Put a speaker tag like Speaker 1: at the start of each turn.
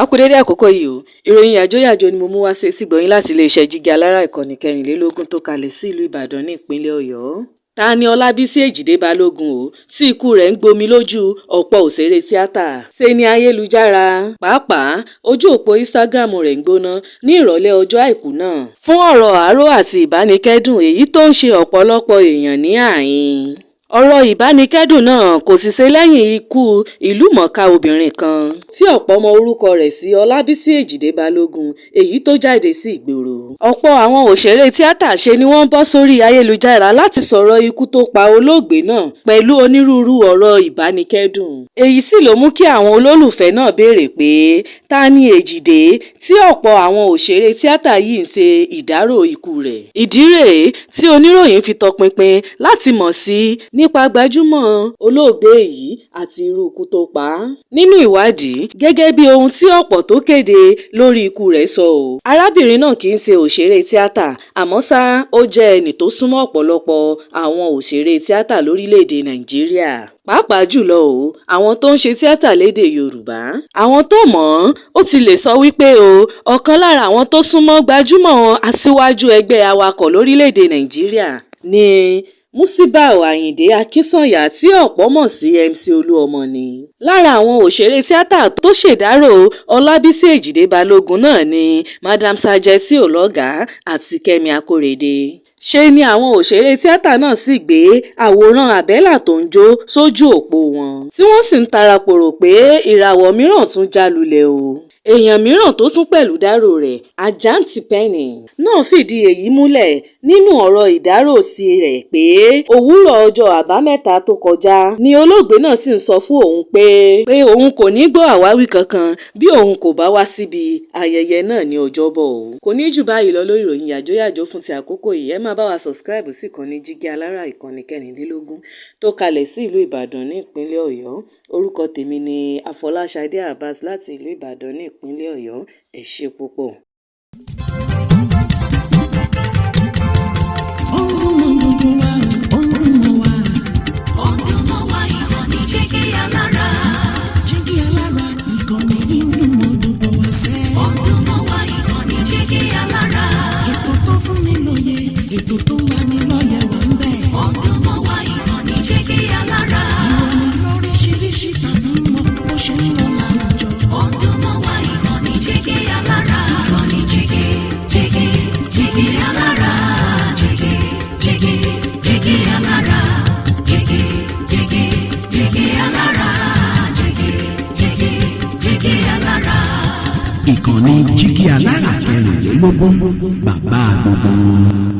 Speaker 1: A kú dédé àkókò yìí o. Ìròyìn Yajoyajo ni mo mú wá sí etí gbọ̀yìn láti iléeṣẹ́ Jígí Alára ìkànnì 24 tó kalẹ̀ sí ìlú Ìbàdàn ní ìpínlẹ̀ Ọ̀yọ́. Tani Olabisi Ejide Balógun o tí ikú rẹ̀ ń gbomi lójú ọ̀pọ̀ òṣèré tíátà. Ṣe ni ayélujára pàápàá ojú òpó Instagram rẹ̀ ń gbóná ní ìrọ̀lẹ́ ọjọ́ àìkú náà fún ọ̀rọ̀ àárò àti ìbánikẹ́dùn èyí tó ń ṣe ọ̀pọ̀lọpọ̀ èèyàn ní ààyìn. Ọ̀rọ̀ ìbánikẹ́dùn náà kò sì ṣe lẹ́yìn ikú ìlúmọ̀ọ́ká obìnrin kan tí ọ̀pọ̀ mọ orúkọ rẹ̀ sí Olabisi Ejide Balógun èyí tó jáde sí ìgboro. Ọ̀pọ̀ àwọn òṣèré tíátà ṣe ni wọ́n bọ́ sórí ayélujára láti sọ̀rọ̀ ikú tó pa olóògbé náà pẹ̀lú onírúurú ọ̀rọ̀ ìbánikẹ́dùn. Èyí sì ló mú kí àwọn olólùfẹ́ náà béèrè pé ta ni Ejide tí ọ̀pọ̀ àwọn òṣèré tíátà yìí ń ṣe ìdárò ikú rẹ̀. Ìdí rèé tí oníròyìn fi tọpinpin láti mọ̀ sí nípa gbajúmọ̀ olóògbé yìí àti irú ikú tó pa á. Nínú ìwádìí gẹ́gẹ́ bí ohun tí ọ̀pọ̀ tó kéde lórí ikú rẹ̀ sọ o. Arábìnrin náà kì í ṣe òṣèré tíátà àmọ́ ṣá ó jẹ́ ẹni tó súnmọ́ ọ̀pọ̀lọpọ̀ àwọn òṣèré tíátà lórílẹ̀‐èdè Nàìjíríà. Pàápàá jùlọ o àwọn tó ń ṣe tíátà lédè Yorùbá. Àwọn tó mọ̀ ọ́n ó ti lè sọ wípé o ọ̀kan lára àwọn tó súnmọ́ gbajúmọ̀ aṣíwájú ẹgbẹ́ awakọ̀ lórílẹ̀‐èdè Nàìjíríà ni Musibau Ayinde Akínsànyà tí ọ̀pọ̀ mọ̀ sí MC Olúọmọ ni. Lára àwọn òṣèré tíátà tó ṣèdárò Olabisi Ejide Balógun náà ni Madam Sajeti Ológa àti Kẹ́mi Akórèdé. Ṣe ni àwọn òṣèré tíátà náà sì gbé àwòrán àbẹ́là tó ń jó sójú òpó wọn tí wọ́n sì ń tarapòrò pé ìràwọ̀ mìíràn tún já lulẹ̀ o. Èèyàn mìíràn tó tún pẹ̀lú dárò rẹ̀ Àjáǹtì Penny náà fìdí èyí múlẹ̀ nínú ọ̀rọ̀ ìdárò sí rẹ̀ pé òwúrọ̀ ọjọ́ àbámẹ́ta tó kọjá ni olóògbé náà sì ń sọ fún òun pé òun kò ní gbọ́ àwáwí kankan bí òun kò bá wá síbi ayẹyẹ náà ní ọjọ́bọ̀ o. Kò ní jù báyìí lọ lórí ìròyìn Yajoyajo fún ti àkókò yìí. Ẹ máa bá wa subscribe sí ìkànnì Jígí Alára ìkànnì 24 tó kalẹ̀ sí ìlú Ìbàdàn ní ìpínlẹ̀ Ọ̀yọ́. Orúkọ tèmi ni Afọláṣadé Abbas láti ìlú Ìbàdàn ní ìpínlẹ̀ Ọ̀yọ́. Ẹ ṣé púpọ̀.
Speaker 2: Ìkànnì Jígí Alára 24 bàbá gbogbo.